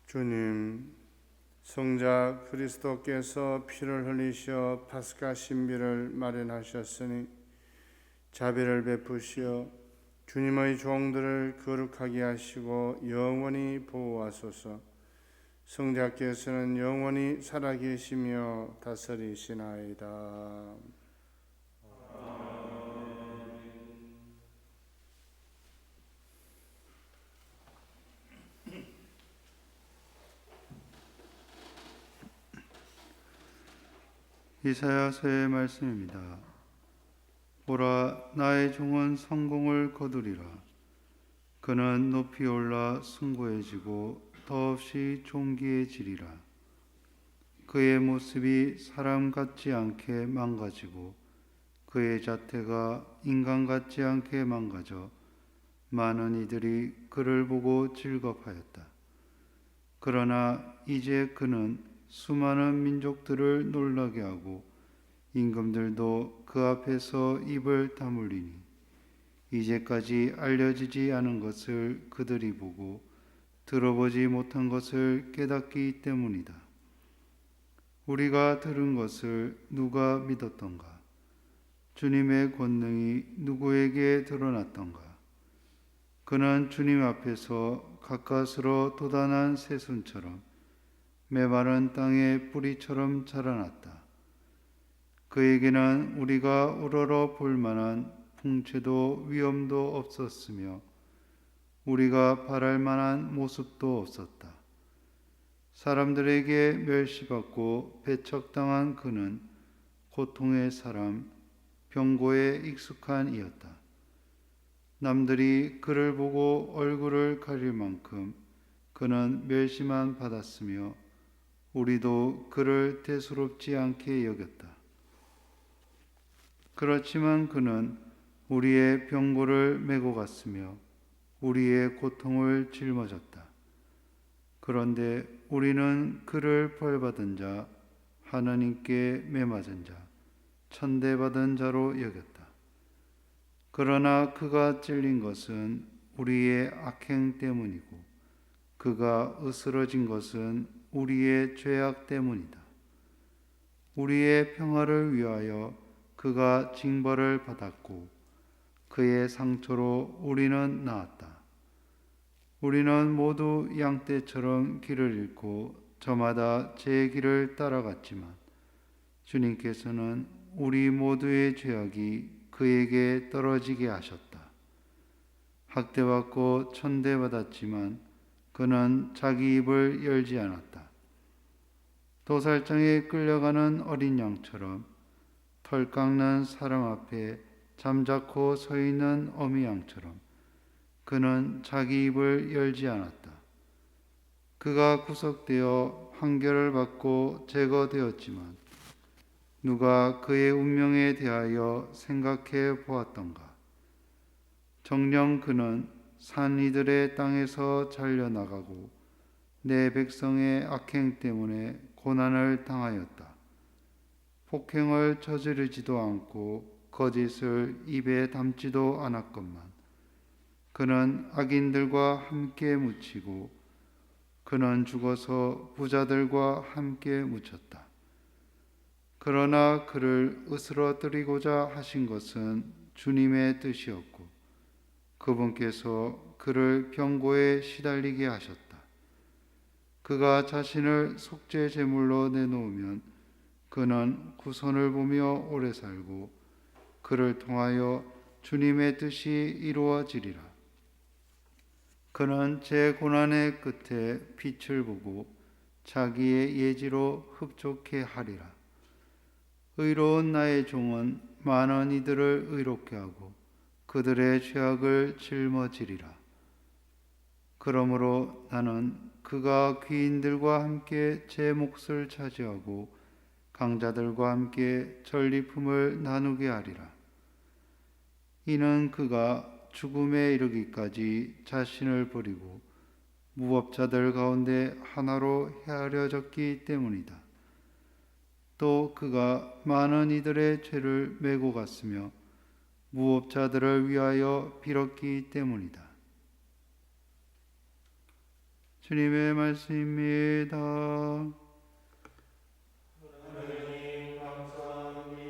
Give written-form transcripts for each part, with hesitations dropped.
주님, 성자 그리스도께서 피를 흘리셔 파스가 신비를 마련하셨으니 자비를 베푸시어 주님의 종들을 거룩하게 하시고 영원히 보호하소서. 성자께서는 영원히 살아계시며 다스리시나이다. 이사야서의 말씀입니다. 보라, 나의 종은 성공을 거두리라. 그는 높이 올라 숭고해지고 더없이 존귀해지리라. 그의 모습이 사람 같지 않게 망가지고 그의 자태가 인간 같지 않게 망가져 많은 이들이 그를 보고 즐겁하였다. 그러나 이제 그는 수많은 민족들을 놀라게 하고 임금들도 그 앞에서 입을 다물리니 이제까지 알려지지 않은 것을 그들이 보고 들어보지 못한 것을 깨닫기 때문이다. 우리가 들은 것을 누가 믿었던가? 주님의 권능이 누구에게 드러났던가? 그는 주님 앞에서 가까스로 돋아난 새순처럼 메마른 땅의 뿌리처럼 자라났다. 그에게는 우리가 우러러 볼 만한 풍채도 위엄도 없었으며 우리가 바랄 만한 모습도 없었다. 사람들에게 멸시받고 배척당한 그는 고통의 사람, 병고에 익숙한 이였다. 남들이 그를 보고 얼굴을 가릴 만큼 그는 멸시만 받았으며 우리도 그를 대수롭지 않게 여겼다. 그렇지만 그는 우리의 병고를 메고 갔으며 우리의 고통을 짊어졌다. 그런데 우리는 그를 벌받은 자, 하나님께 매맞은 자, 천대받은 자로 여겼다. 그러나 그가 찔린 것은 우리의 악행 때문이고 그가 으스러진 것은 우리의 죄악 때문이다. 우리의 평화를 위하여 그가 징벌을 받았고 그의 상처로 우리는 나았다. 우리는 모두 양떼처럼 길을 잃고 저마다 제 길을 따라갔지만 주님께서는 우리 모두의 죄악이 그에게 떨어지게 하셨다. 학대받고 천대받았지만 그는 자기 입을 열지 않았다. 도살장에 끌려가는 어린 양처럼 털 깎는 사람 앞에 잠자코 서 있는 어미 양처럼 그는 자기 입을 열지 않았다. 그가 구속되어 판결을 받고 제거되었지만 누가 그의 운명에 대하여 생각해 보았던가? 정녕 그는 산 이들의 땅에서 잘려나가고 내 백성의 악행 때문에 고난을 당하였다. 폭행을 저지르지도 않고 거짓을 입에 담지도 않았건만 그는 악인들과 함께 묻히고 그는 죽어서 부자들과 함께 묻혔다. 그러나 그를 으스러뜨리고자 하신 것은 주님의 뜻이었고 그분께서 그를 병고에 시달리게 하셨다. 그가 자신을 속죄 제물로 내놓으면 그는 구선을 보며 오래 살고 그를 통하여 주님의 뜻이 이루어지리라. 그는 제 고난의 끝에 빛을 보고 자기의 예지로 흡족해 하리라. 의로운 나의 종은 많은 이들을 의롭게 하고 그들의 죄악을 짊어지리라. 그러므로 나는 그가 귀인들과 함께 제 몫을 차지하고 강자들과 함께 전리품을 나누게 하리라. 이는 그가 죽음에 이르기까지 자신을 버리고 무법자들 가운데 하나로 헤아려졌기 때문이다. 또 그가 많은 이들의 죄를 메고 갔으며 무법자들을 위하여 빌었기 때문이다. 주님의 말씀입니다. 하나님 감사합니다.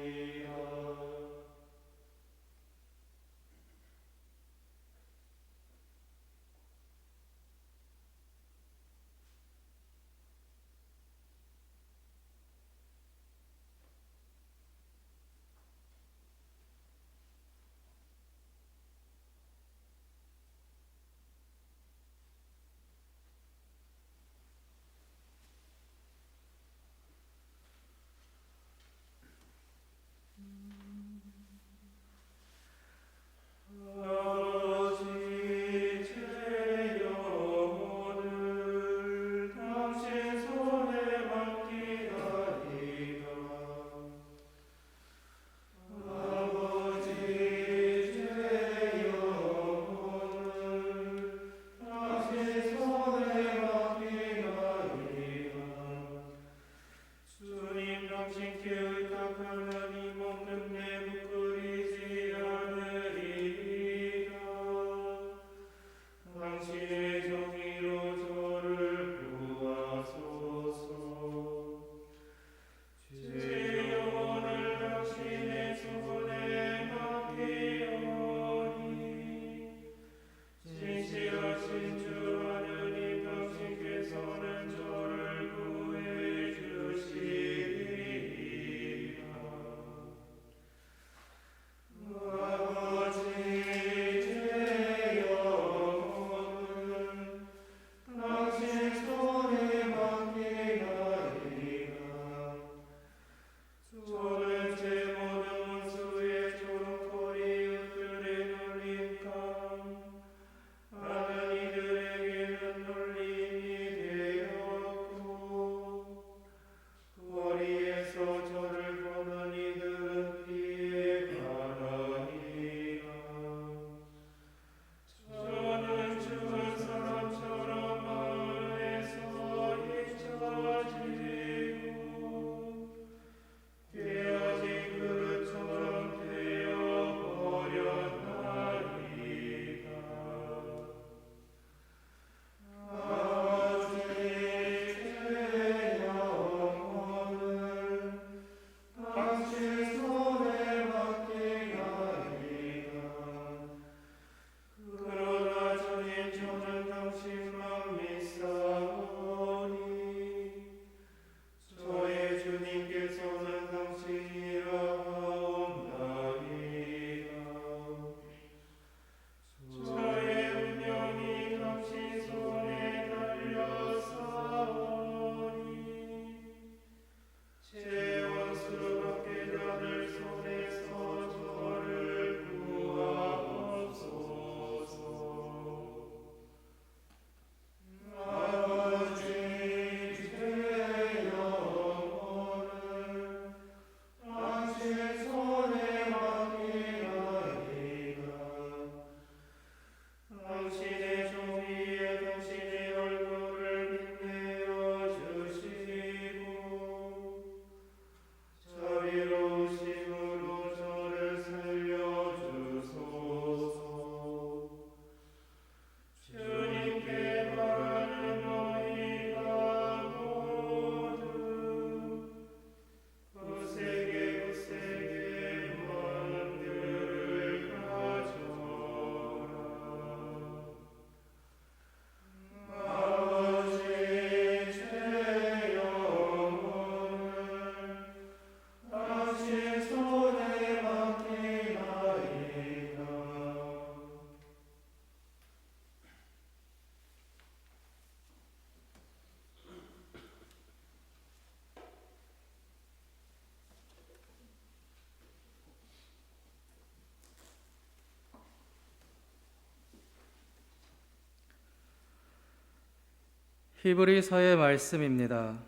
히브리서의 말씀입니다.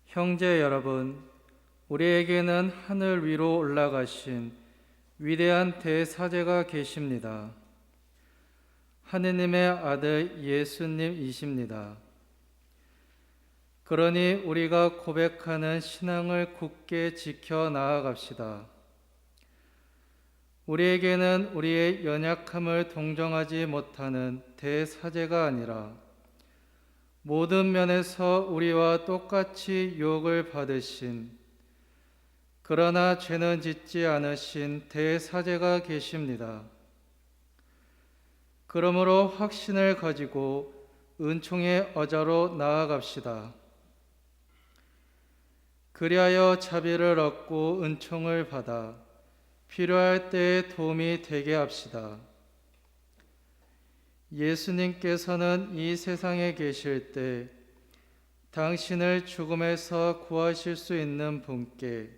형제 여러분, 우리에게는 하늘 위로 올라가신 위대한 대사제가 계십니다. 하느님의 아들 예수님이십니다. 그러니 우리가 고백하는 신앙을 굳게 지켜 나아갑시다. 우리에게는 우리의 연약함을 동정하지 못하는 대사제가 아니라 모든 면에서 우리와 똑같이 유혹을 받으신 그러나 죄는 짓지 않으신 대사제가 계십니다. 그러므로 확신을 가지고 은총의 어자로 나아갑시다. 그리하여 자비를 얻고 은총을 받아 필요할 때에 도움이 되게 합시다. 예수님께서는 이 세상에 계실 때 당신을 죽음에서 구하실 수 있는 분께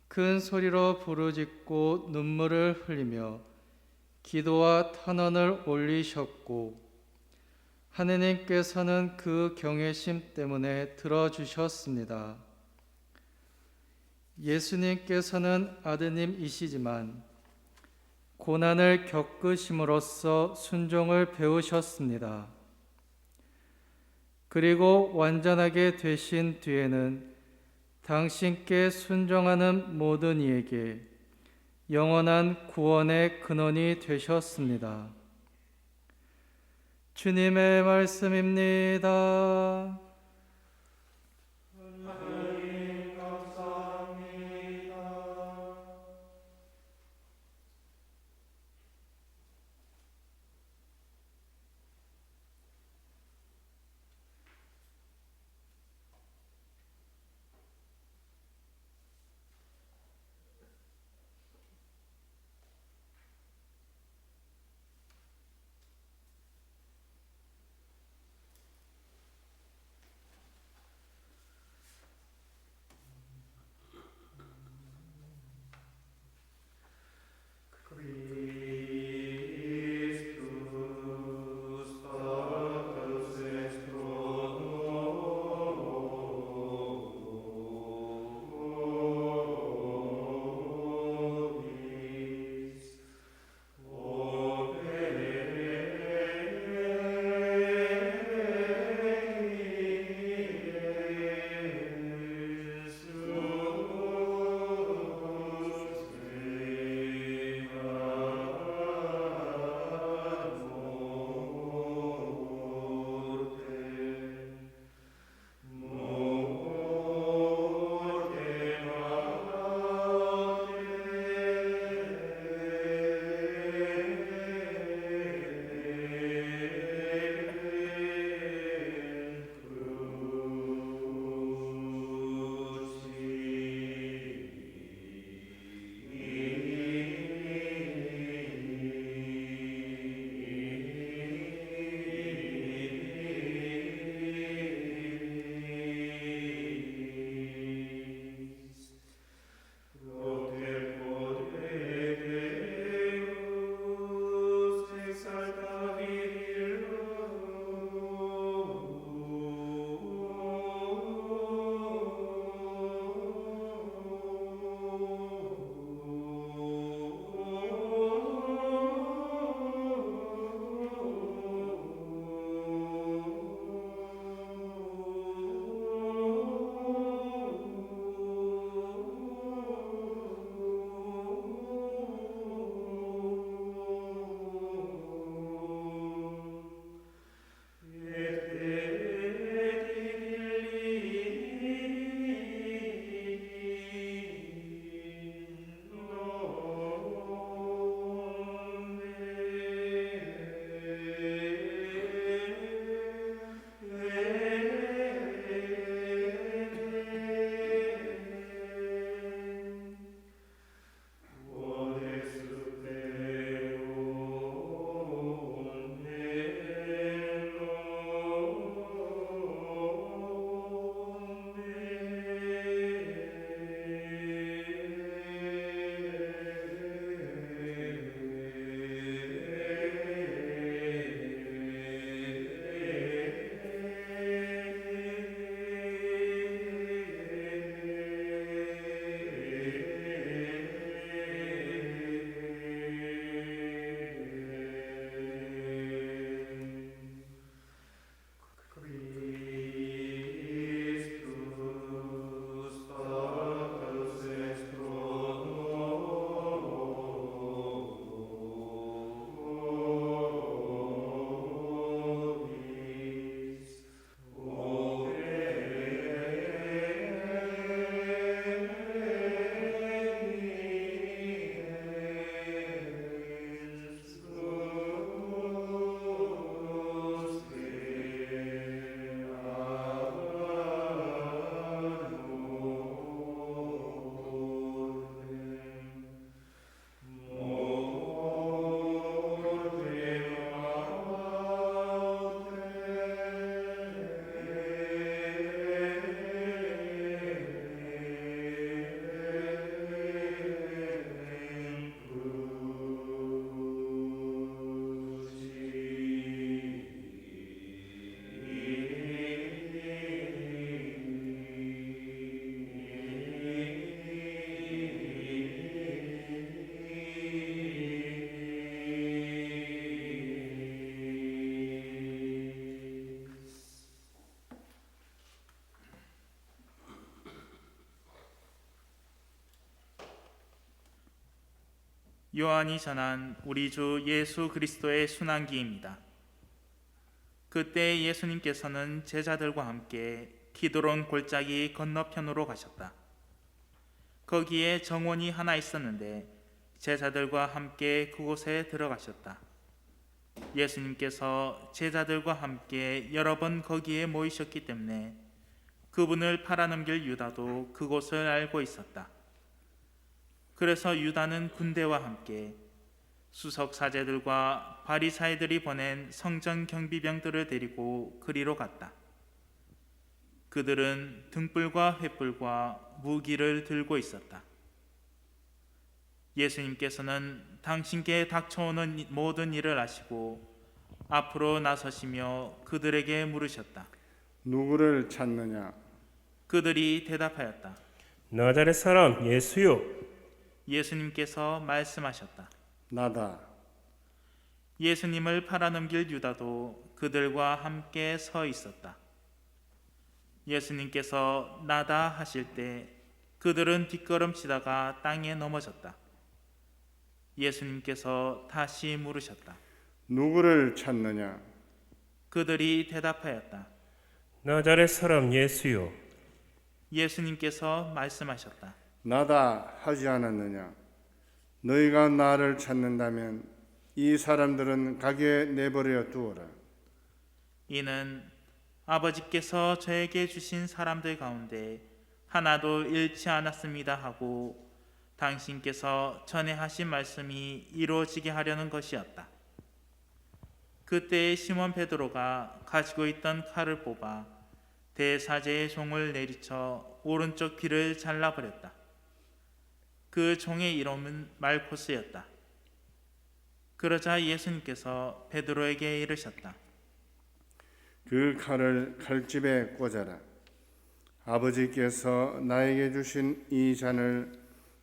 큰 소리로 부르짖고 눈물을 흘리며 기도와 탄원을 올리셨고 하느님께서는 그 경외심 때문에 들어주셨습니다. 예수님께서는 아드님이시지만 고난을 겪으심으로써 순종을 배우셨습니다. 그리고 완전하게 되신 뒤에는 당신께 순종하는 모든 이에게 영원한 구원의 근원이 되셨습니다. 주님의 말씀입니다. 하나님 감사합니다. 요한이 전한 우리 주 예수 그리스도의 순환기입니다. 그때 예수님께서는 제자들과 함께 기드론 골짜기 건너편으로 가셨다. 거기에 정원이 하나 있었는데 제자들과 함께 그곳에 들어가셨다. 예수님께서 제자들과 함께 여러 번 거기에 모이셨기 때문에 그분을 팔아넘길 유다도 그곳을 알고 있었다. 그래서 유다는 군대와 함께 수석 사제들과 바리사이들이 보낸 성전 경비병들을 데리고 그리로 갔다. 그들은 등불과 횃불과 무기를 들고 있었다. 예수님께서는 당신께 닥쳐오는 모든 일을 아시고 앞으로 나서시며 그들에게 물으셨다. 누구를 찾느냐? 그들이 대답하였다. 나자렛 사람 예수요. 예수님께서 말씀하셨다. 나다. 예수님을 팔아넘길 유다도 그들과 함께 서 있었다. 예수님께서 나다 하실 때 그들은 뒷걸음치다가 땅에 넘어졌다. 예수님께서 다시 물으셨다. 누구를 찾느냐? 그들이 대답하였다. 나자렛 사람 예수요. 예수님께서 말씀하셨다. 나다 하지 않았느냐? 너희가 나를 찾는다면 이 사람들은 가게 내버려 두어라. 이는 아버지께서 저에게 주신 사람들 가운데 하나도 잃지 않았습니다 하고 당신께서 전에 하신 말씀이 이루어지게 하려는 것이었다. 그때 시몬 베드로가 가지고 있던 칼을 뽑아 대사제의 종을 내리쳐 오른쪽 귀를 잘라버렸다. 그 종의 이름은 말코스였다. 그러자 예수님께서 베드로에게 이르셨다. 그 칼을 칼집에 꽂아라. 아버지께서 나에게 주신 이 잔을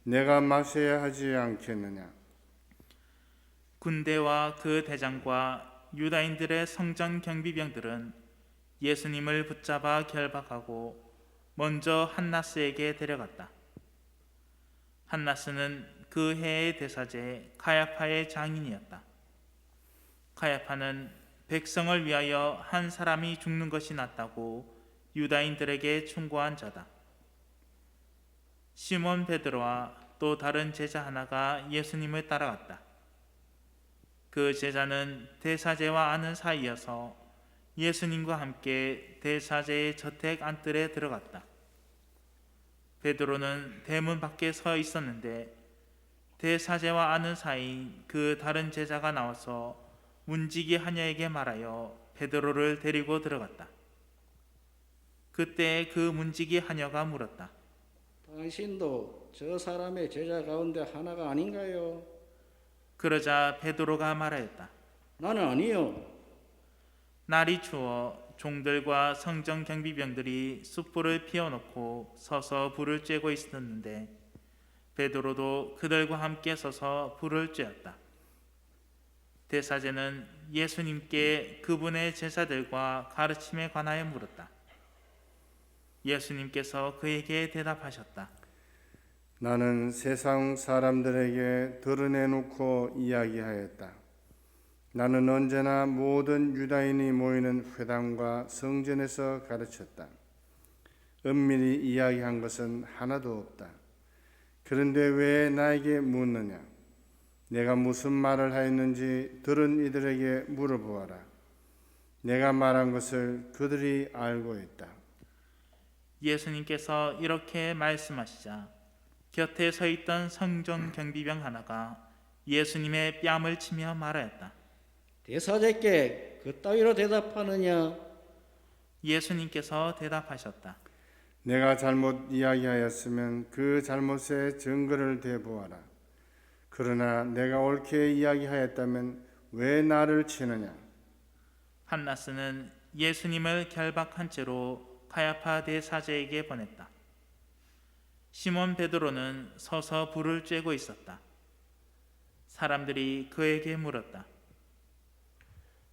내가 마셔야 하지 않겠느냐? 군대와 그 대장과 유다인들의 성전 경비병들은 예수님을 붙잡아 결박하고 먼저 한나스에게 데려갔다. 한나스는 그 해의 대사제 가야파의 장인이었다. 가야파는 백성을 위하여 한 사람이 죽는 것이 낫다고 유다인들에게 충고한 자다. 시몬 베드로와 또 다른 제자 하나가 예수님을 따라갔다. 그 제자는 대사제와 아는 사이여서 예수님과 함께 대사제의 저택 안뜰에 들어갔다. 베드로는 대문 밖에 서 있었는데 대사제와 아는 사이인 그 다른 제자가 나와서 문지기 하녀에게 말하여 베드로를 데리고 들어갔다. 그때 그 문지기 하녀가 물었다. 당신도 저 사람의 제자 가운데 하나가 아닌가요? 그러자 베드로가 말하였다. 나는 아니요. 날이 추워 종들과 성전 경비병들이 숯불을 피워놓고 서서 불을 쬐고 있었는데 베드로도 그들과 함께 서서 불을 쬐었다. 대사제는 예수님께 그분의 제자들과 가르침에 관하여 물었다. 예수님께서 그에게 대답하셨다. 나는 세상 사람들에게 드러내놓고 이야기하였다. 나는 언제나 모든 유다인이 모이는 회당과 성전에서 가르쳤다. 은밀히 이야기한 것은 하나도 없다. 그런데 왜 나에게 묻느냐? 내가 무슨 말을 하였는지 들은 이들에게 물어보아라. 내가 말한 것을 그들이 알고 있다. 예수님께서 이렇게 말씀하시자 곁에 서 있던 성전 경비병 하나가 예수님의 뺨을 치며 말하였다. 대사제께 그따위로 대답하느냐? 예수님께서 대답하셨다. 내가 잘못 이야기하였으면 그 잘못의 증거를 대보아라. 그러나 내가 옳게 이야기하였다면 왜 나를 치느냐? 한나스는 예수님을 결박한 채로 가야파 대사제에게 보냈다. 시몬 베드로는 서서 불을 쬐고 있었다. 사람들이 그에게 물었다.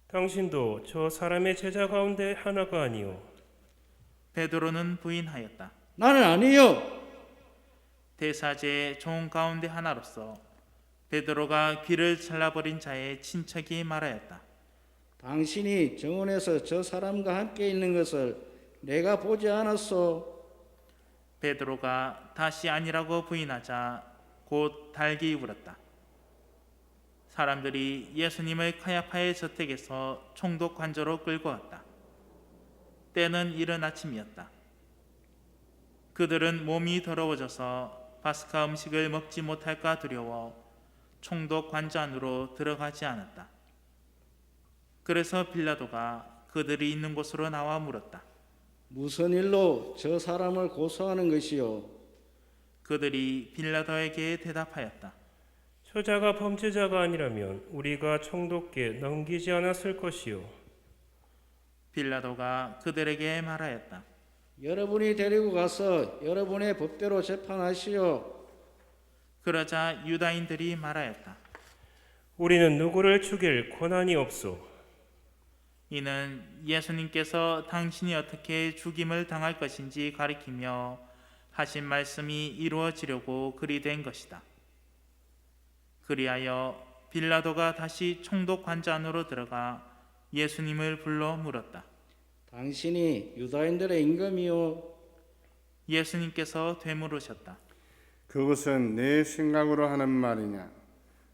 당신도 저 사람의 제자 가운데 하나가 아니오. 베드로는 부인하였다. 나는 아니요. 대사제의 종 가운데 하나로서 베드로가 귀를 잘라버린 자의 친척이 말하였다. 당신이 정원에서 저 사람과 함께 있는 것을 내가 보지 않았소. 베드로가 다시 아니라고 부인하자 곧 달기 울었다. 사람들이 예수님을 카야파의 저택에서 총독 관저로 끌고 왔다. 때는 이른 아침이었다. 그들은 몸이 더러워져서 파스카 음식을 먹지 못할까 두려워 총독 관저 안으로 들어가지 않았다. 그래서 빌라도가 그들이 있는 곳으로 나와 물었다. 무슨 일로 저 사람을 고소하는 것이요? 그들이 빌라도에게 대답하였다. 저자가 범죄자가 아니라면 우리가 총독께 넘기지 않았을 것이요. 빌라도가 그들에게 말하였다. 여러분이 데리고 가서 여러분의 법대로 재판하시오. 그러자 유다인들이 말하였다. 우리는 누구를 죽일 권한이 없소. 이는 예수님께서 당신이 어떻게 죽임을 당할 것인지 가리키며 하신 말씀이 이루어지려고 그리 된 것이다. 그리하여 빌라도가 다시 총독 관저 안으로 들어가 예수님을 불러 물었다. 당신이 유다인들의 임금이요? 예수님께서 되물으셨다. 그것은 내 생각으로 하는 말이냐?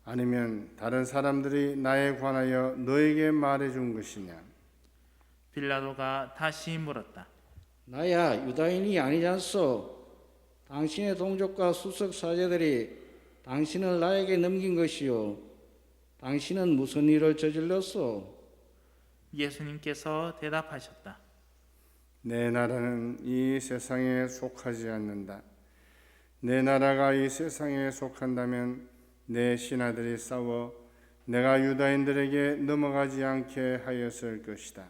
아니면 다른 사람들이 나에 관하여 너에게 말해준 것이냐? 빌라도가 다시 물었다. 나야 유다인이 아니잖소. 당신의 동족과 수석 사제들이 당신을 나에게 넘긴 것이요. 당신은 무슨 일을 저질렀소? 예수님께서 대답하셨다. 내 나라는 이 세상에 속하지 않는다. 내 나라가 이 세상에 속한다면 내 신하들이 싸워 내가 유다인들에게 넘어가지 않게 하였을 것이다.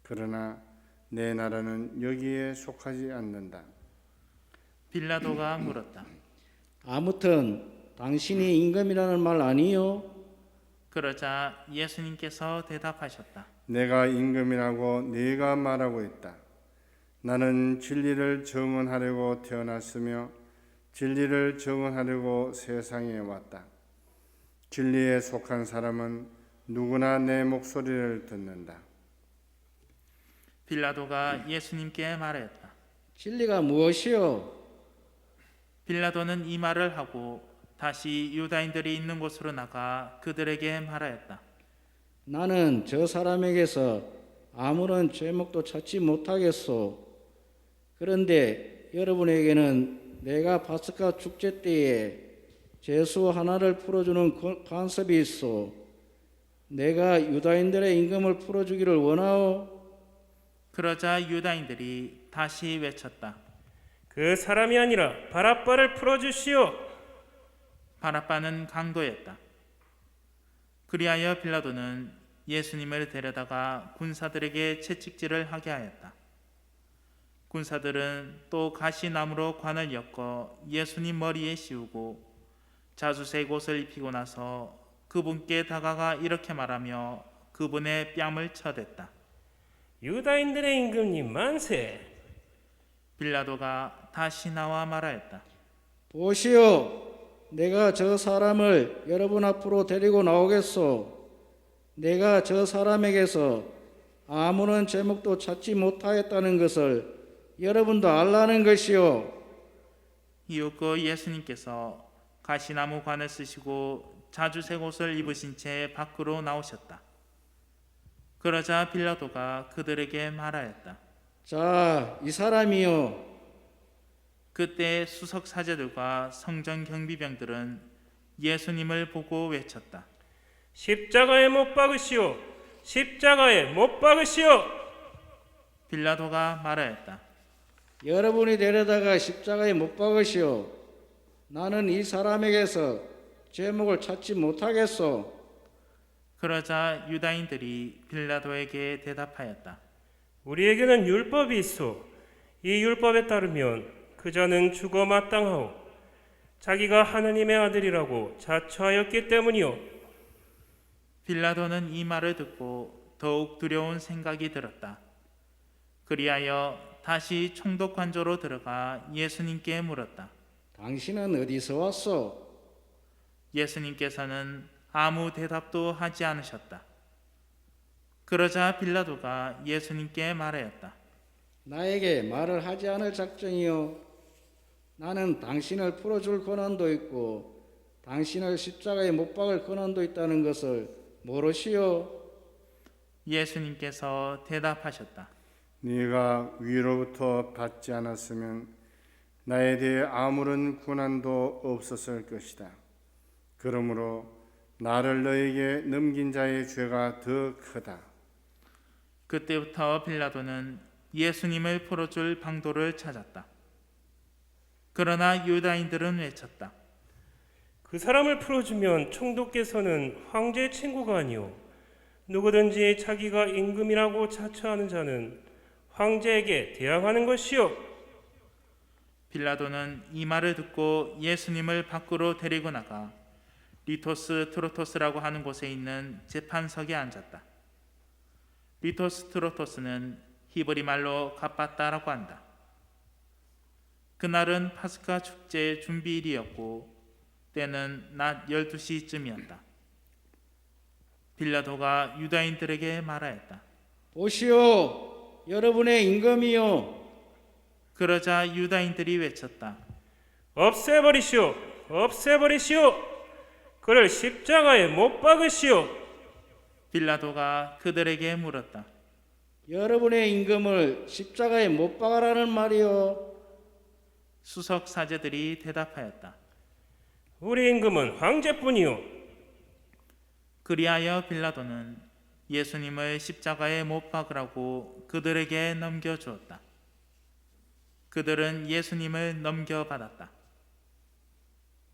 그러나 내 나라는 여기에 속하지 않는다. 빌라도가 물었다. 아무튼 당신이 임금이라는 말 아니요? 그러자 예수님께서 대답하셨다. 내가 임금이라고 네가 말하고 있다. 나는 진리를 증언하려고 태어났으며 진리를 증언하려고 세상에 왔다. 진리에 속한 사람은 누구나 내 목소리를 듣는다. 빌라도가 예수님께 말하였다. 진리가 무엇이요? 빌라도는 이 말을 하고 다시 유다인들이 있는 곳으로 나가 그들에게 말하였다. 나는 저 사람에게서 아무런 죄목도 찾지 못하겠소. 그런데 여러분에게는 내가 파스카 축제 때에 죄수 하나를 풀어주는 간섭이 있어. 내가 유다인들의 임금을 풀어주기를 원하오. 그러자 유다인들이 다시 외쳤다. 그 사람이 아니라 바랍바를 풀어주시오. 바랍바는 강도였다. 그리하여 빌라도는 예수님을 데려다가 군사들에게 채찍질을 하게 하였다. 군사들은 또 가시나무로 관을 엮어 예수님 머리에 씌우고 자주색 옷을 입히고 나서 그분께 다가가 이렇게 말하며 그분의 뺨을 쳐댔다. 유다인들의 임금님 만세. 빌라도가 다시 나와 말하였다. 보시오. 내가 저 사람을 여러분 앞으로 데리고 나오겠소. 내가 저 사람에게서 아무런 죄목도 찾지 못하였다는 것을 여러분도 알라는 것이요. 이윽고 예수님께서 가시나무 관을 쓰시고 자주색 옷을 입으신 채 밖으로 나오셨다. 그러자 빌라도가 그들에게 말하였다. 자, 이 사람이요. 그때 수석 사제들과 성전 경비병들은 예수님을 보고 외쳤다. 십자가에 못 박으시오. 십자가에 못 박으시오. 빌라도가 말하였다. 여러분이 데려다가 십자가에 못 박으시오. 나는 이 사람에게서 죄목을 찾지 못하겠소. 그러자 유다인들이 빌라도에게 대답하였다. 우리에게는 율법이 있어. 이 율법에 따르면 그자는 죽어 마땅하오. 자기가 하느님의 아들이라고 자처하였기 때문이요. 빌라도는 이 말을 듣고 더욱 두려운 생각이 들었다. 그리하여 다시 총독 관저로 들어가 예수님께 물었다. 당신은 어디서 왔소? 예수님께서는 아무 대답도 하지 않으셨다. 그러자 빌라도가 예수님께 말하였다. 나에게 말을 하지 않을 작정이요. 나는 당신을 풀어줄 권한도 있고 당신을 십자가에 못 박을 권한도 있다는 것을 모르시오? 예수님께서 대답하셨다. 네가 위로부터 받지 않았으면 나에 대해 아무런 권한도 없었을 것이다. 그러므로 나를 너에게 넘긴 자의 죄가 더 크다. 그때부터 빌라도는 예수님을 풀어줄 방도를 찾았다. 그러나 유다인들은 외쳤다. 그 사람을 풀어주면 총독께서는 황제의 친구가 아니오. 누구든지 자기가 임금이라고 자처하는 자는 황제에게 대항하는 것이오. 빌라도는 이 말을 듣고 예수님을 밖으로 데리고 나가 리토스 트로토스라고 하는 곳에 있는 재판석에 앉았다. 리토스 트로토스는 히브리 말로 갑바다라고 한다. 그날은 파스카 축제 준비일이었고 때는 낮 12시쯤이었다. 빌라도가 유다인들에게 말하였다. 보시오, 여러분의 임금이요. 그러자 유다인들이 외쳤다. 없애버리시오. 없애버리시오. 그를 십자가에 못 박으시오. 빌라도가 그들에게 물었다. 여러분의 임금을 십자가에 못 박아라는 말이요. 수석 사제들이 대답하였다. 우리 임금은 황제뿐이오. 그리하여 빌라도는 예수님을 십자가에 못 박으라고 그들에게 넘겨주었다. 그들은 예수님을 넘겨받았다.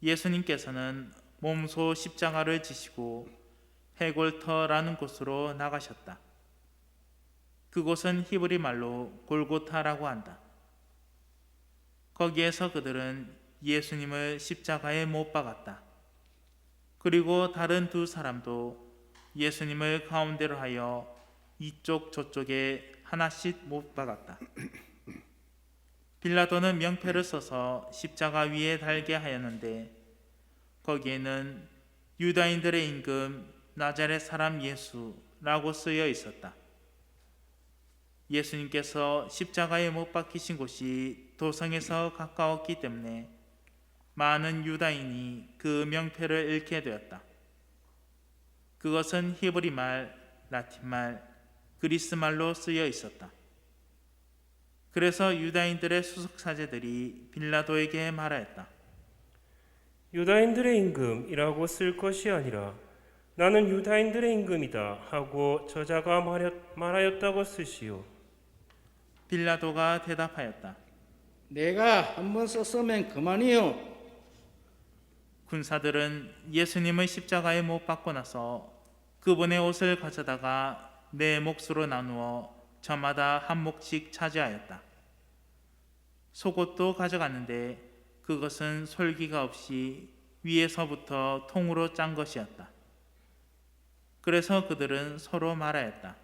예수님께서는 몸소 십자가를 지시고 헤골터라는 곳으로 나가셨다. 그곳은 히브리 말로 골고타라고 한다. 거기에서 그들은 예수님을 십자가에 못 박았다. 그리고 다른 두 사람도 예수님을 가운데로 하여 이쪽 저쪽에 하나씩 못 박았다. 빌라도는 명패를 써서 십자가 위에 달게 하였는데 거기에는 유다인들의 임금 나자렛 사람 예수라고 쓰여 있었다. 예수님께서 십자가에 못 박히신 곳이 도성에서 가까웠기 때문에 많은 유다인이 그 명패를 읽게 되었다. 그것은 히브리 말, 라틴 말, 그리스 말로 쓰여 있었다. 그래서 유다인들의 수석 사제들이 빌라도에게 말하였다. 유다인들의 임금이라고 쓸 것이 아니라 나는 유다인들의 임금이다 하고 저자가 말하였다고 쓰시오. 빌라도가 대답하였다. 내가 한번 썼으면 그만이요. 군사들은 예수님을 십자가에 못 박고 나서 그분의 옷을 가져다가 네 몫으로 나누어 저마다 한 몫씩 차지하였다. 속옷도 가져갔는데 그것은 솔기가 없이 위에서부터 통으로 짠 것이었다. 그래서 그들은 서로 말하였다.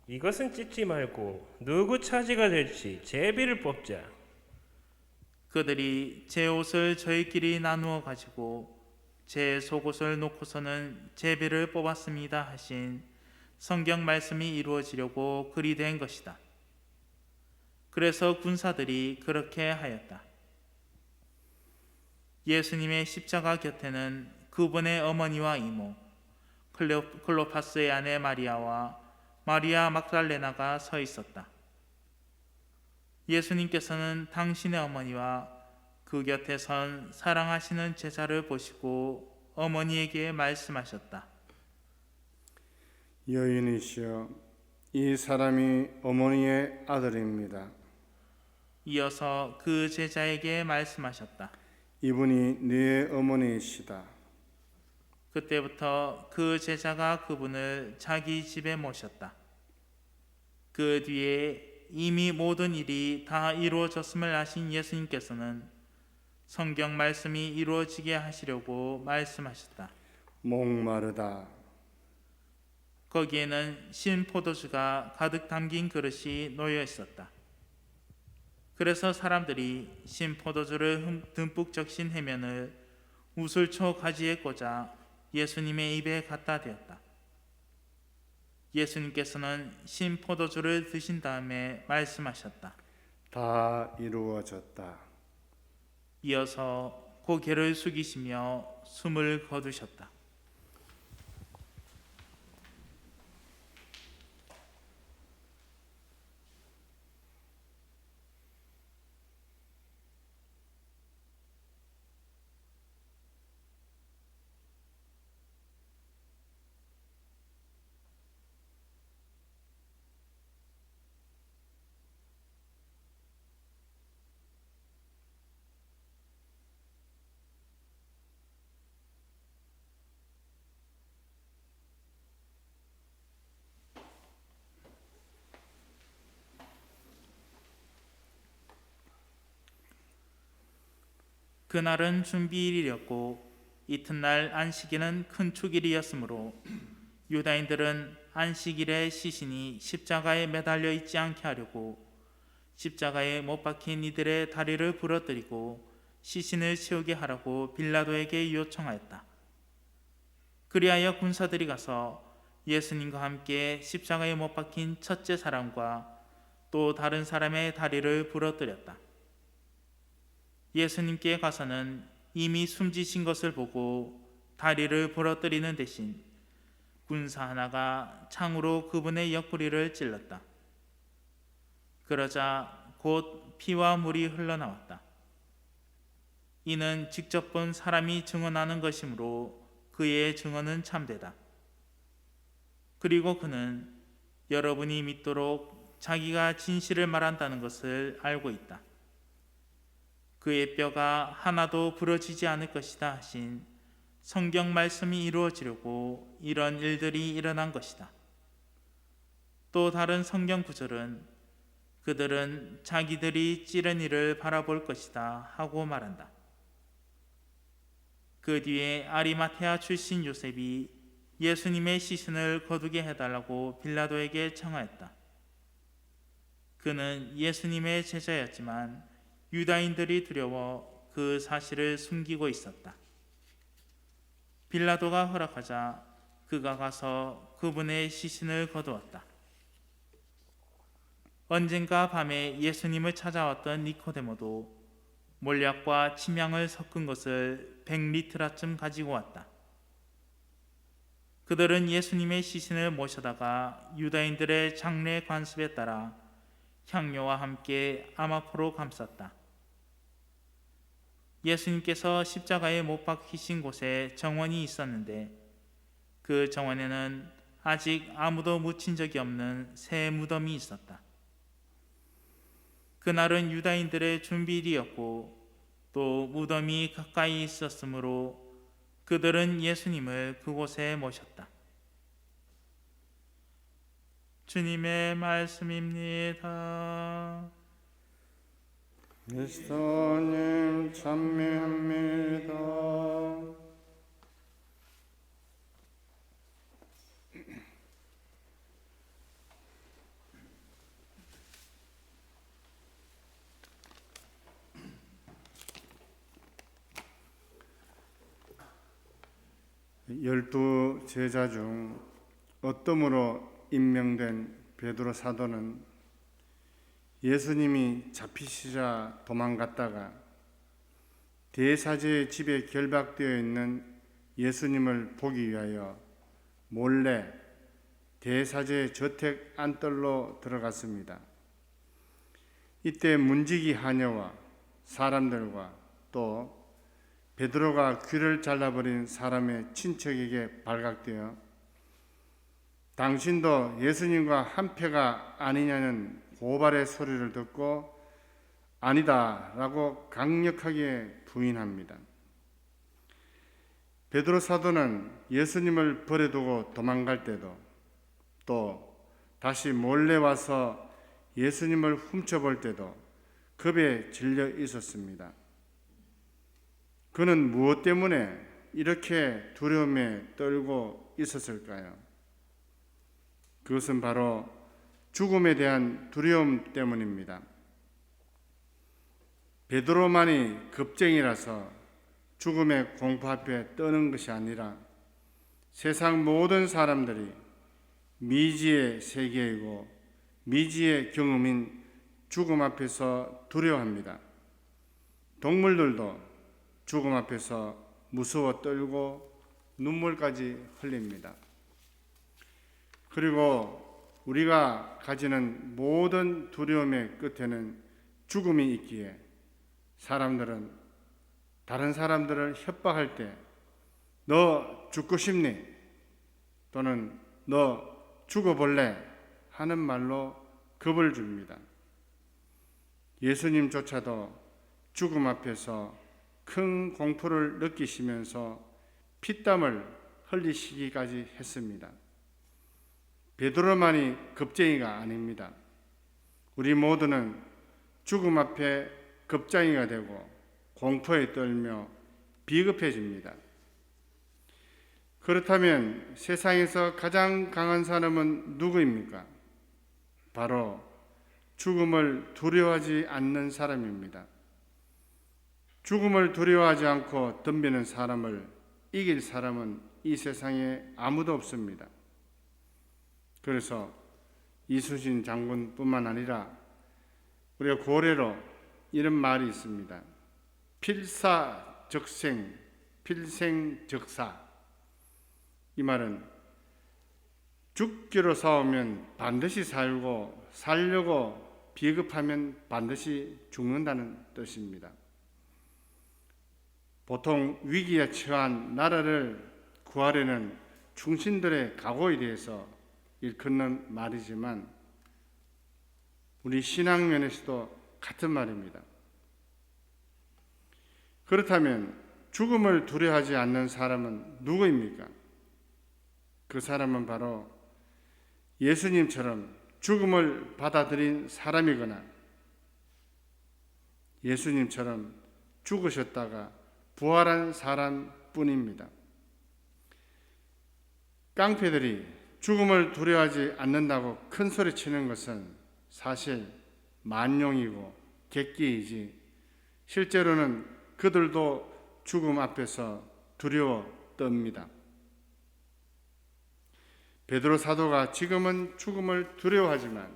이것은 찢지 말고 누구 차지가 될지 제비를 뽑자. 그들이 제 옷을 저희끼리 나누어 가지고 제 속옷을 놓고서는 제비를 뽑았습니다 하신 성경 말씀이 이루어지려고 그리 된 것이다. 그래서 군사들이 그렇게 하였다. 예수님의 십자가 곁에는 그분의 어머니와 이모, 클로파스의 아내 마리아와 마리아 막달레나가 서 있었다. 예수님께서는 당신의 어머니와 그 곁에 선 사랑하시는 제자를 보시고 어머니에게 말씀하셨다. 여인이시여, 이 사람이 어머니의 아들입니다. 이어서 그 제자에게 말씀하셨다. 이분이 네 어머니이시다. 그때부터 그 제자가 그분을 자기 집에 모셨다. 그 뒤에 이미 모든 일이 다 이루어졌음을 아신 예수님께서는 성경 말씀이 이루어지게 하시려고 말씀하셨다. 목마르다. 거기에는 신 포도주가 가득 담긴 그릇이 놓여 있었다. 그래서 사람들이 신 포도주를 듬뿍 적신 해면을 우슬초 가지에 꽂아 예수님의 입에 갖다 대었다. 예수님께서는 신 포도주를 드신 다음에 말씀하셨다. 다 이루어졌다. 이어서 고개를 숙이시며 숨을 거두셨다. 그날은 준비일이었고 이튿날 안식일은 큰 축일이었으므로 유다인들은 안식일에 시신이 십자가에 매달려 있지 않게 하려고 십자가에 못 박힌 이들의 다리를 부러뜨리고 시신을 치우게 하라고 빌라도에게 요청하였다. 그리하여 군사들이 가서 예수님과 함께 십자가에 못 박힌 첫째 사람과 또 다른 사람의 다리를 부러뜨렸다. 예수님께 가서는 이미 숨지신 것을 보고 다리를 부러뜨리는 대신 군사 하나가 창으로 그분의 옆구리를 찔렀다. 그러자 곧 피와 물이 흘러나왔다. 이는 직접 본 사람이 증언하는 것이므로 그의 증언은 참되다. 그리고 그는 여러분이 믿도록 자기가 진실을 말한다는 것을 알고 있다. 그의 뼈가 하나도 부러지지 않을 것이다 하신 성경 말씀이 이루어지려고 이런 일들이 일어난 것이다. 또 다른 성경 구절은 그들은 자기들이 찌른 이를 바라볼 것이다 하고 말한다. 그 뒤에 아리마테아 출신 요셉이 예수님의 시신을 거두게 해달라고 빌라도에게 청하였다. 그는 예수님의 제자였지만 유다인들이 두려워 그 사실을 숨기고 있었다. 빌라도가 허락하자 그가 가서 그분의 시신을 거두었다. 언젠가 밤에 예수님을 찾아왔던 니코데모도 몰약과 침향을 섞은 것을 100리트라쯤 가지고 왔다. 그들은 예수님의 시신을 모셔다가 유다인들의 장례 관습에 따라 향료와 함께 아마포로 감쌌다. 예수님께서 십자가에 못 박히신 곳에 정원이 있었는데 그 정원에는 아직 아무도 묻힌 적이 없는 새 무덤이 있었다. 그날은 유다인들의 준비일이었고 또 무덤이 가까이 있었으므로 그들은 예수님을 그곳에 모셨다. 주님의 말씀입니다. 그리스도님 찬미합니다. 열두 제자 중 어떤 임명된 베드로 사도는 예수님이 잡히시자 도망갔다가 대사제의 집에 결박되어 있는 예수님을 보기 위하여 몰래 대사제의 저택 안뜰로 들어갔습니다. 이때 문지기 하녀와 사람들과 또 베드로가 귀를 잘라버린 사람의 친척에게 발각되어 당신도 예수님과 한패가 아니냐는 고발의 소리를 듣고 아니다 라고 강력하게 부인합니다. 베드로 사도는 예수님을 버려두고 도망갈 때도 또 다시 몰래 와서 예수님을 훔쳐볼 때도 겁에 질려 있었습니다. 그는 무엇 때문에 이렇게 두려움에 떨고 있었을까요? 그것은 바로 죽음에 대한 두려움 때문입니다. 베드로만이 겁쟁이라서 죽음의 공포 앞에 떠는 것이 아니라 세상 모든 사람들이 미지의 세계이고 미지의 경험인 죽음 앞에서 두려워합니다. 동물들도 죽음 앞에서 무서워 떨고 눈물까지 흘립니다. 그리고 우리가 가지는 모든 두려움의 끝에는 죽음이 있기에 사람들은 다른 사람들을 협박할 때 너 죽고 싶니? 또는 너 죽어볼래? 하는 말로 겁을 줍니다. 예수님조차도 죽음 앞에서 큰 공포를 느끼시면서 피땀을 흘리시기까지 했습니다. 베드로만이 겁쟁이가 아닙니다. 우리 모두는 죽음 앞에 겁쟁이가 되고 공포에 떨며 비겁해집니다. 그렇다면 세상에서 가장 강한 사람은 누구입니까? 바로 죽음을 두려워하지 않는 사람입니다. 죽음을 두려워하지 않고 덤비는 사람을 이길 사람은 이 세상에 아무도 없습니다. 그래서 이순신 장군뿐만 아니라 우리가 고래로 이런 말이 있습니다. 필사적생, 필생적사. 이 말은 죽기로 싸우면 반드시 살고 살려고 비겁하면 반드시 죽는다는 뜻입니다. 보통 위기에 처한 나라를 구하려는 충신들의 각오에 대해서 일컫는 말이지만 우리 신앙 면에서도 같은 말입니다. 그렇다면 죽음을 두려워하지 않는 사람은 누구입니까? 그 사람은 바로 예수님처럼 죽음을 받아들인 사람이거나 예수님처럼 죽으셨다가 부활한 사람뿐입니다. 깡패들이 죽음을 두려워하지 않는다고 큰 소리 치는 것은 사실 만용이고 객기이지 실제로는 그들도 죽음 앞에서 두려워 떱니다. 베드로 사도가 지금은 죽음을 두려워하지만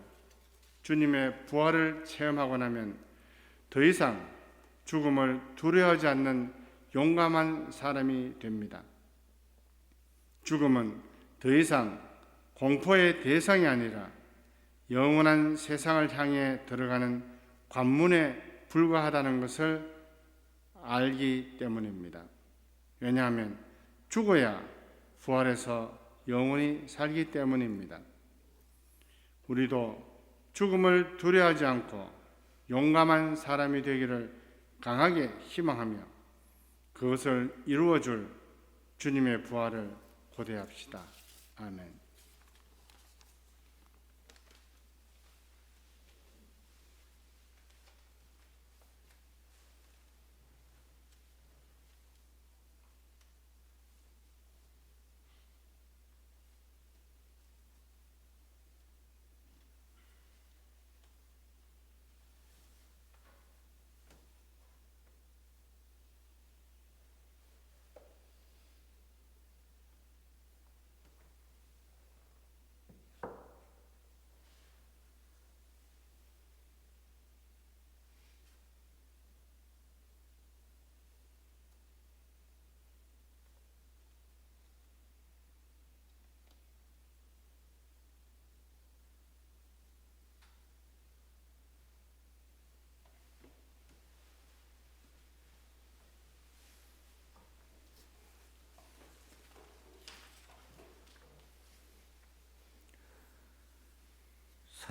주님의 부활을 체험하고 나면 더 이상 죽음을 두려워하지 않는 용감한 사람이 됩니다. 죽음은 더 이상 공포의 대상이 아니라 영원한 세상을 향해 들어가는 관문에 불과하다는 것을 알기 때문입니다. 왜냐하면 죽어야 부활해서 영원히 살기 때문입니다. 우리도 죽음을 두려워하지 않고 용감한 사람이 되기를 강하게 희망하며 그것을 이루어줄 주님의 부활을 고대합시다. 아멘.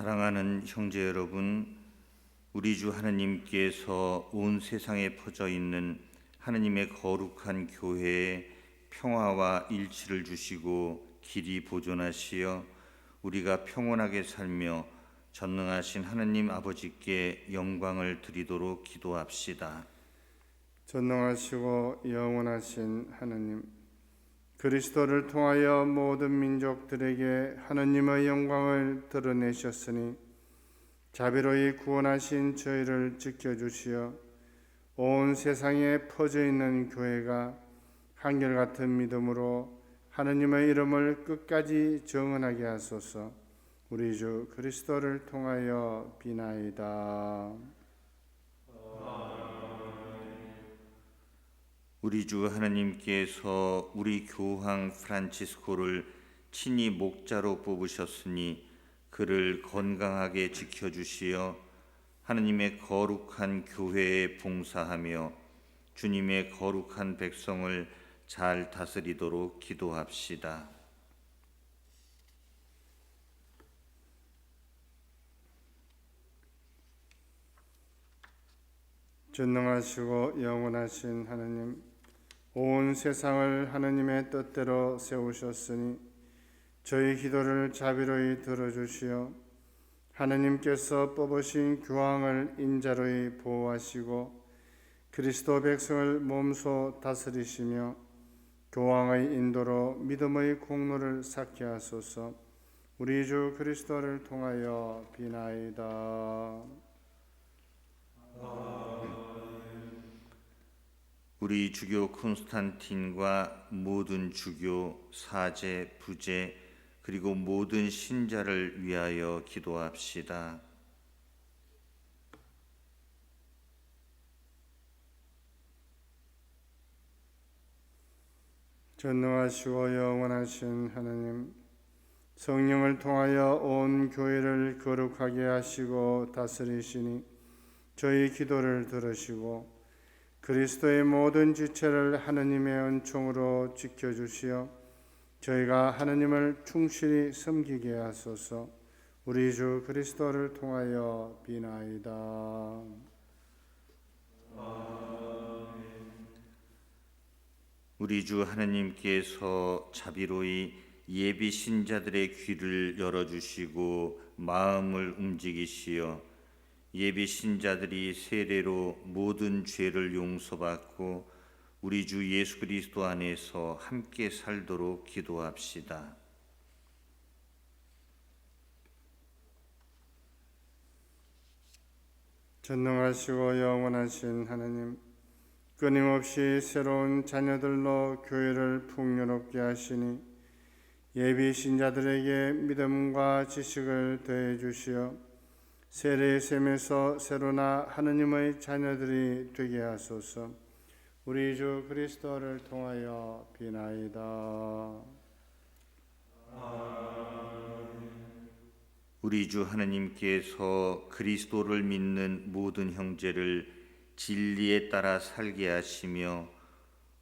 사랑하는 형제 여러분, 우리 주 하느님께서 온 세상에 퍼져 있는 하느님의 거룩한 교회에 평화와 일치를 주시고 길이 보존하시어 우리가 평온하게 살며 전능하신 하느님 아버지께 영광을 드리도록 기도합시다. 전능하시고 영원하신 하느님, 그리스도를 통하여 모든 민족들에게 하느님의 영광을 드러내셨으니 자비로이 구원하신 저희를 지켜주시어 온 세상에 퍼져 있는 교회가 한결같은 믿음으로 하느님의 이름을 끝까지 정언하게 하소서. 우리 주 그리스도를 통하여 비나이다. 우리 주 하나님께서 우리 교황 프란치스코를 친히 목자로 뽑으셨으니 그를 건강하게 지켜주시어 하느님의 거룩한 교회에 봉사하며 주님의 거룩한 백성을 잘 다스리도록 기도합시다. 전능하시고 영원하신 하느님, 온 세상을 하느님의 뜻대로 세우셨으니 저희 기도를 자비로이 들어주시어 하느님께서 뽑으신 교황을 인자로이 보호하시고 그리스도 백성을 몸소 다스리시며 교황의 인도로 믿음의 공로를 쌓게 하소서. 우리 주 그리스도를 통하여 비나이다. 우리 주교 콘스탄틴과 모든 주교, 사제, 부제 그리고 모든 신자를 위하여 기도합시다. 전능하시고 영원하신 하나님, 성령을 통하여 온 교회를 거룩하게 하시고 다스리시니 저희 기도를 들으시고 그리스도의 모든 지체를 하느님의 은총으로 지켜주시어 저희가 하느님을 충실히 섬기게 하소서. 우리 주 그리스도를 통하여 비나이다. 우리 주 하나님께서 자비로이 예비 신자들의 귀를 열어주시고 마음을 움직이시어 예비 신자들이 세례로 모든 죄를 용서받고 우리 주 예수 그리스도 안에서 함께 살도록 기도합시다. 전능하시고 영원하신 하나님, 끊임없이 새로운 자녀들로 교회를 풍요롭게 하시니 예비 신자들에게 믿음과 지식을 더해 주시어 세례의 셈에서 새로나 하느님의 자녀들이 되게 하소서. 우리 주 그리스도를 통하여 비나이다. 우리 주 하나님께서 그리스도를 믿는 모든 형제를 진리에 따라 살게 하시며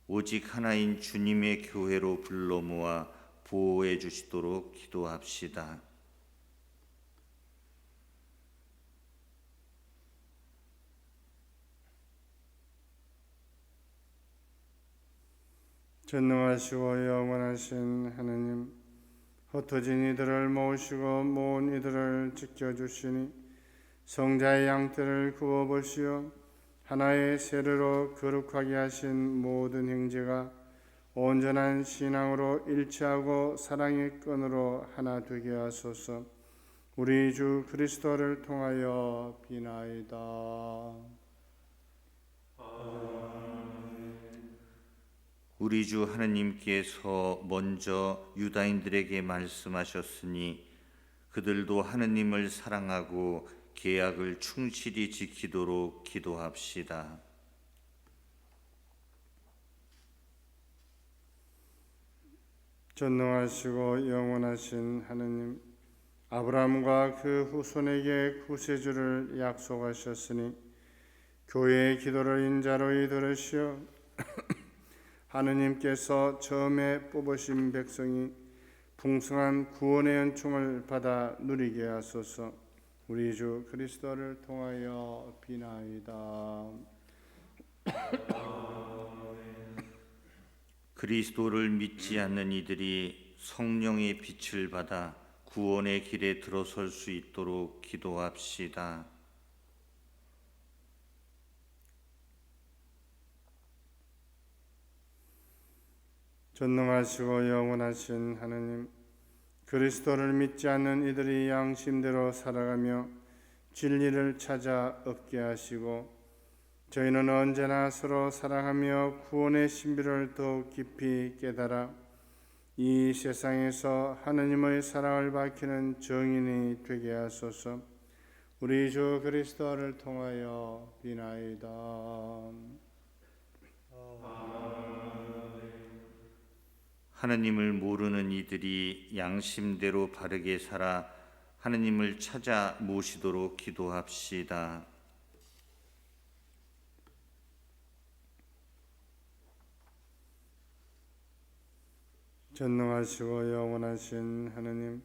오직 하나인 주님의 교회로 불러 모아 보호해 주시도록 기도합시다. 전능하시고 영원하신 하느님, 흩어진 이들을 모으시고 모은 이들을 지켜주시니 성자의 양떼를 구워보시어 하나의 세례로 거룩하게 하신 모든 형제가 온전한 신앙으로 일치하고 사랑의 끈으로 하나 되게 하소서. 우리 주 그리스도를 통하여 비나이다. 우리 주 하느님께서 먼저 유다인들에게 말씀하셨으니 그들도 하느님을 사랑하고 계약을 충실히 지키도록 기도합시다. 전능하시고 영원하신 하느님, 아브라함과 그 후손에게 구세주를 약속하셨으니 교회의 기도를 인자로이 들으시어 하느님께서 처음에 뽑으신 백성이 풍성한 구원의 은총을 받아 누리게 하소서. 우리 주 그리스도를 통하여 비나이다. 그리스도를 믿지 않는 이들이 성령의 빛을 받아 구원의 길에 들어설 수 있도록 기도합시다. 전능하시고 영원하신 하느님, 그리스도를 믿지 않는 이들이 양심대로 살아가며 진리를 찾아 얻게 하시고 저희는 언제나 서로 사랑하며 구원의 신비를 더욱 깊이 깨달아 이 세상에서 하느님의 사랑을 밝히는 정인이 되게 하소서. 우리 주 그리스도를 통하여 비나이다. 하느님을 모르는 이들이 양심대로 바르게 살아 하느님을 찾아 모시도록 기도합시다. 전능하시고 영원하신 하느님,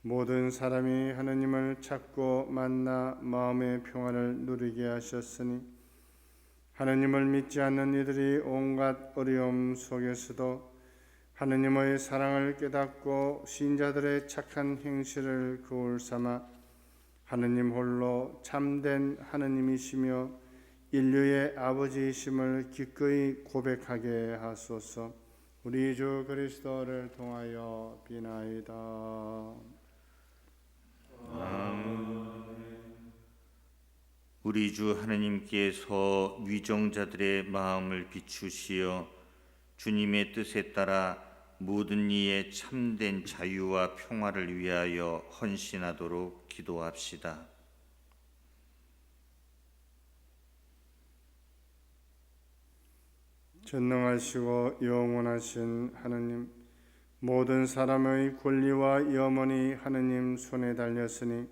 모든 사람이 하느님을 찾고 만나 마음의 평화를 누리게 하셨으니 하느님을 믿지 않는 이들이 온갖 어려움 속에서도 하느님의 사랑을 깨닫고 신자들의 착한 행실을 거울 삼아 하느님 홀로 참된 하느님이시며 인류의 아버지이심을 기꺼이 고백하게 하소서. 우리 주 그리스도를 통하여 비나이다. 우리 주 하느님께서 위정자들의 마음을 비추시어 주님의 뜻에 따라 모든 이의 참된 자유와 평화를 위하여 헌신하도록 기도합시다. 전능하시고 영원하신 하느님, 모든 사람의 권리와 염원이 하느님 손에 달렸으니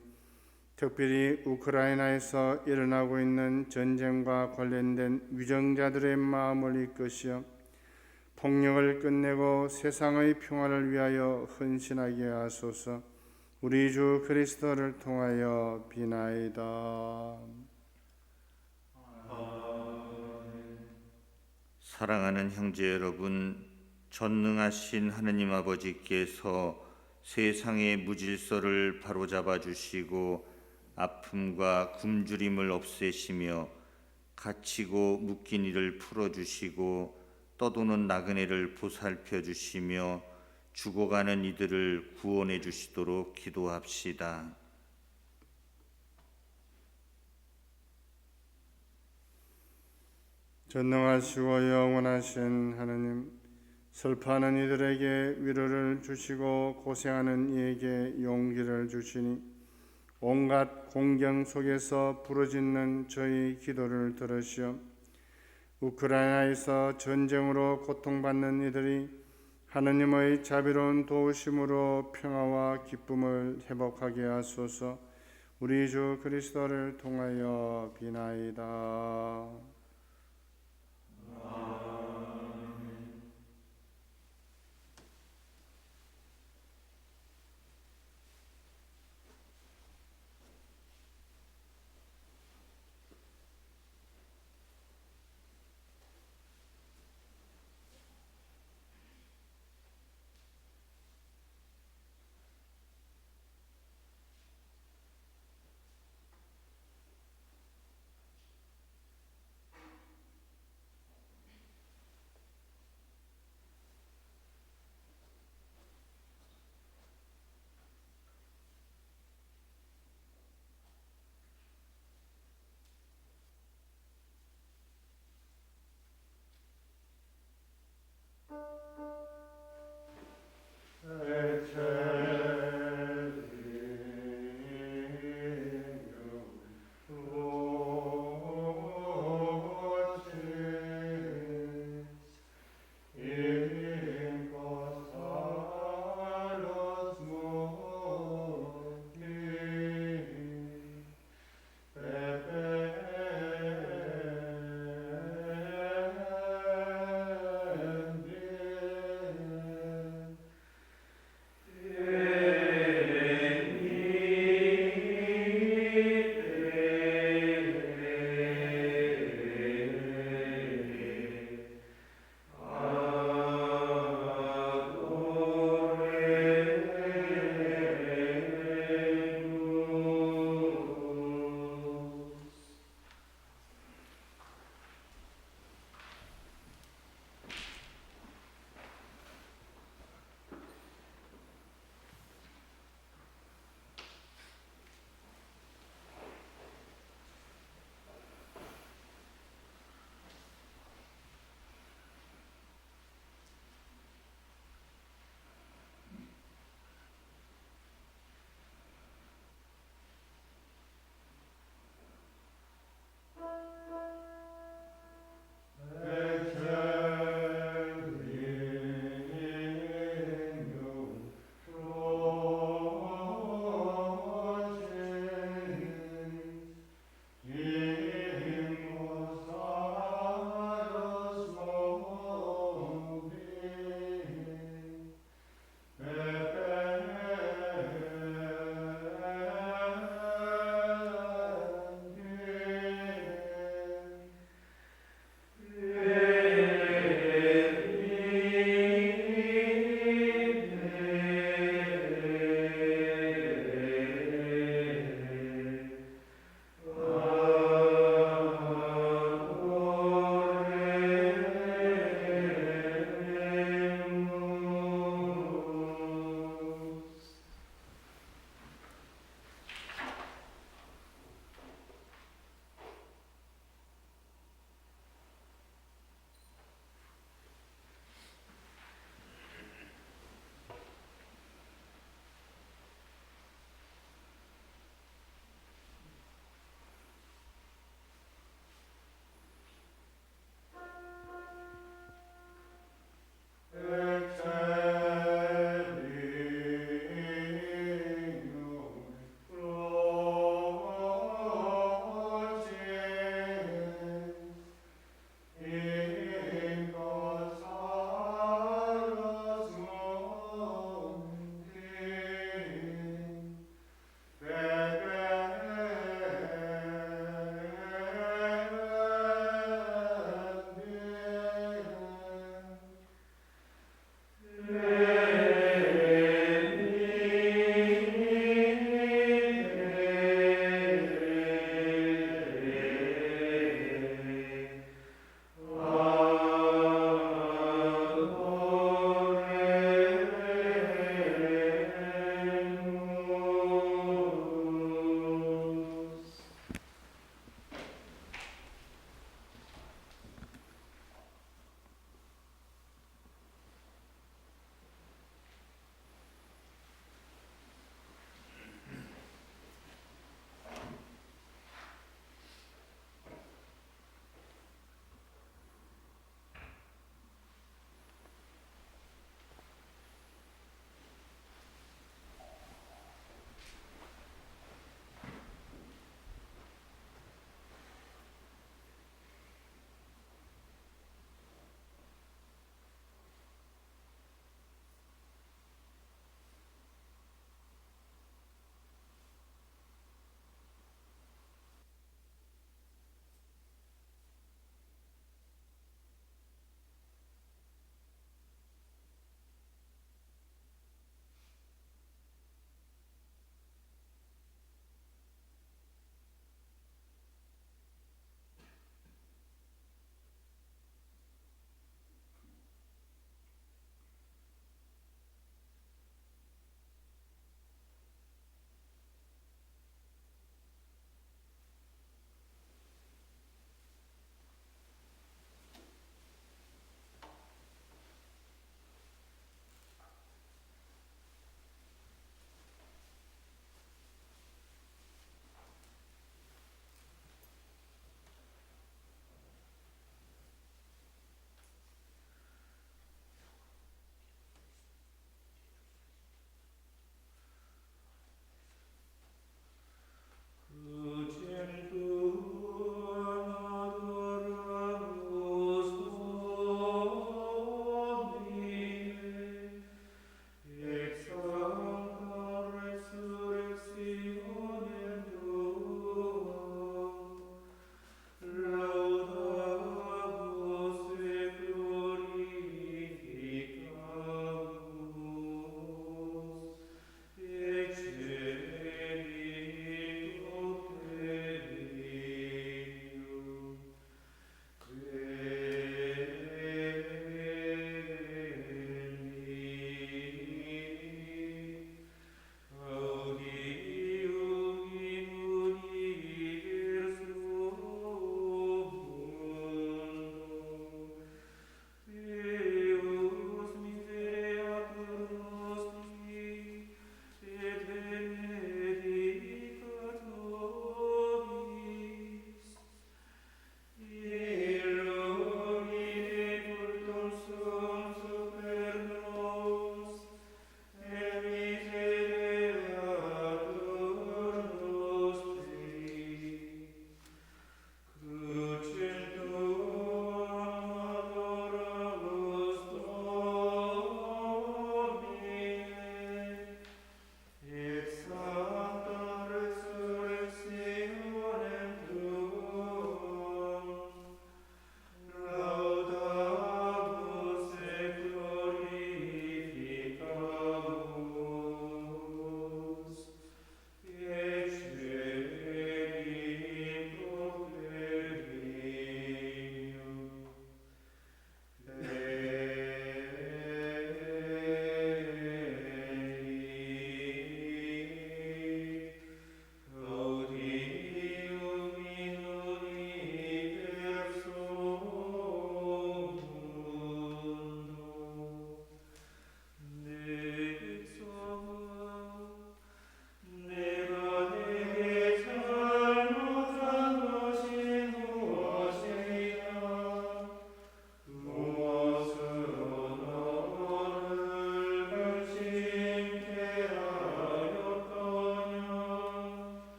특별히 우크라이나에서 일어나고 있는 전쟁과 관련된 위정자들의 마음을 이끄시어 폭력을 끝내고 세상의 평화를 위하여 헌신하게 하소서. 우리 주 그리스도를 통하여 비나이다. 사랑하는 형제 여러분, 전능하신 하느님 아버지께서 세상의 무질서를 바로잡아 주시고 아픔과 굶주림을 없애시며 갇히고 묶인 이를 풀어주시고 떠도는 나그네를 보살펴 주시며 죽어가는 이들을 구원해 주시도록 기도합시다. 전능하시고 영원하신 하느님, 슬퍼하는 이들에게 위로를 주시고 고생하는 이에게 용기를 주시니 온갖 공경 속에서 부르짖는 저희 기도를 들으시어 우크라이나에서 전쟁으로 고통받는 이들이 하느님의 자비로운 도우심으로 평화와 기쁨을 회복하게 하소서. 우리 주 그리스도를 통하여 비나이다.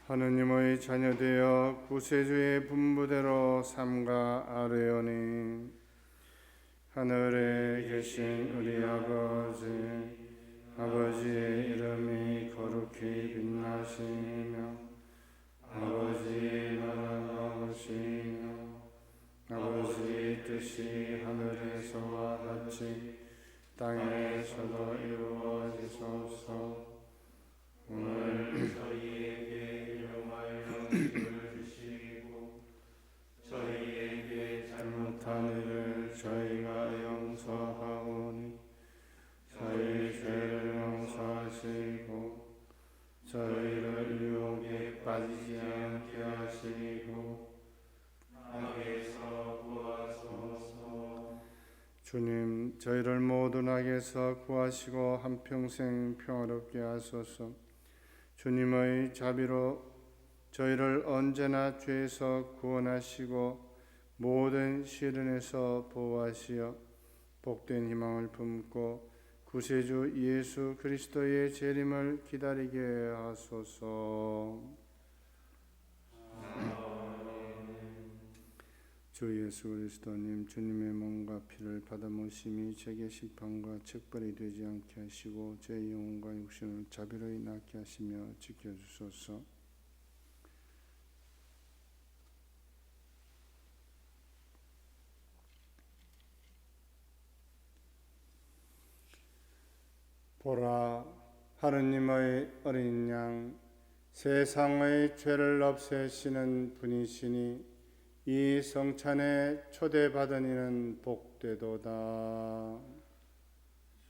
하느님의 자녀되어 구세주의 분부대로 삼가 아뢰오니 하늘에 계신 우리 아버지의 이름이 거룩히 빛나시며 아버지의 나라가 오시며 아버지의 뜻이 하늘에서와 같이 땅에서도 이루어지소서. 오늘 저희에게 일용할 음식을 주시고 저희에게 잘못한 일을 저희가 용서하오니 저희 죄를 용서하시고 저희를 유혹에 빠지지 않게 하시고 악에서 구하소서. 주님, 저희를 모든 악에서 구하시고 한평생 평화롭게 하소서. 주님의 자비로 저희를 언제나 죄에서 구원하시고 모든 시련에서 보호하시어 복된 희망을 품고 구세주 예수 그리스도의 재림을 기다리게 하소서. 주 예수 그리스도님, 주님의 몸과 피를 받아 모심이 제게 심판과 책벌이 되지 않게 하시고 제 영혼과 육신을 자비로이 낫게 하시며 지켜주소서. 보라, 하느님의 어린 양, 세상의 죄를 없애시는 분이시니 이 성찬에 초대받은 이는 복되도다.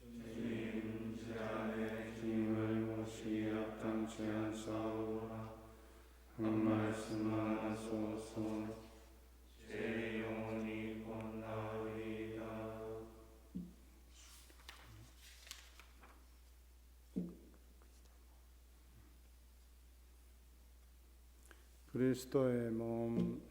주님, 제 안에 주님을 모시기 합당치 않사오나 한 말씀만 하소서. 제 영혼이 곧나으리이다. 그리스도의 몸,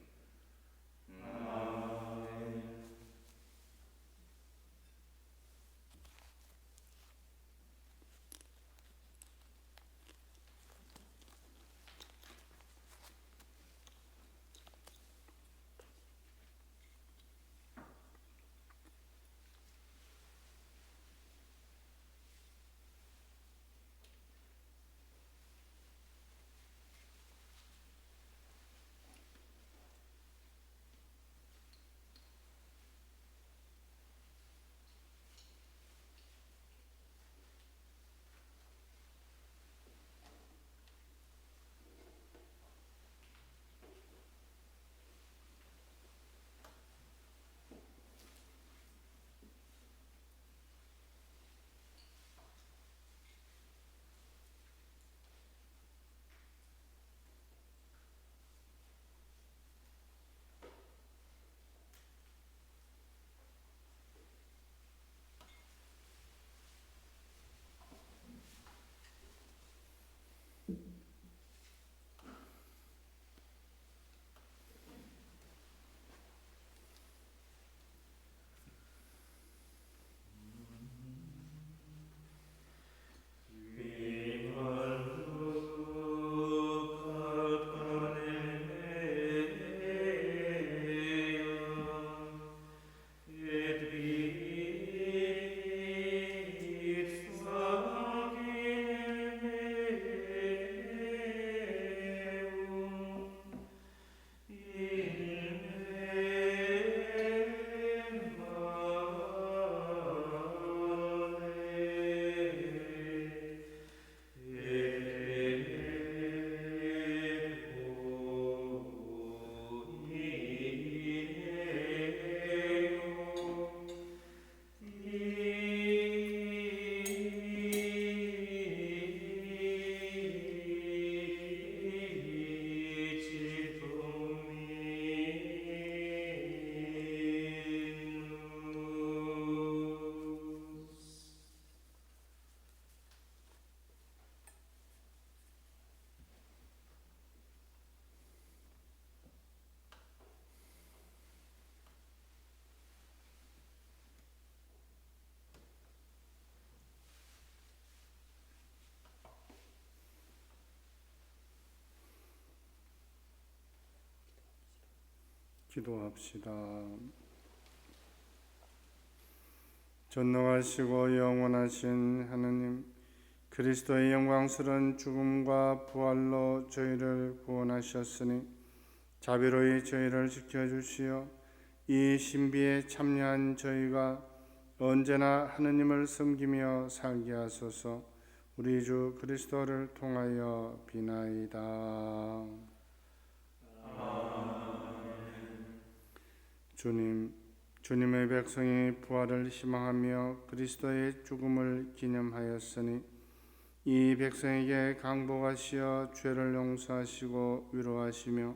기도합시다. 전능하시고 영원하신 하느님, 그리스도의 영광스러운 죽음과 부활로 저희를 구원하셨으니 자비로이 저희를 지켜주시어 이 신비에 참여한 저희가 언제나 하느님을 섬기며 살게 하소서. 우리 주 그리스도를 통하여 비나이다. 주님의 백성이 부활을 희망하며 그리스도의 죽음을 기념하였으니 이 백성에게 강복하시어 죄를 용서하시고 위로하시며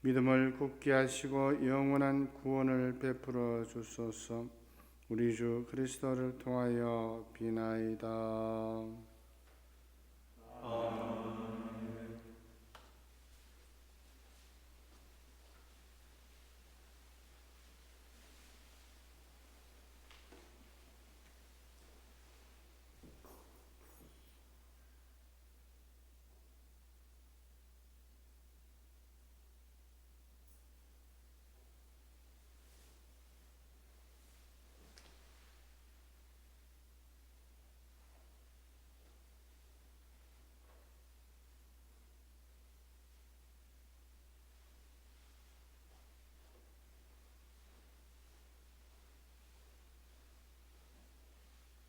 믿음을 굳게 하시고 영원한 구원을 베풀어 주소서. 우리 주 그리스도를 통하여 비나이다. 아멘.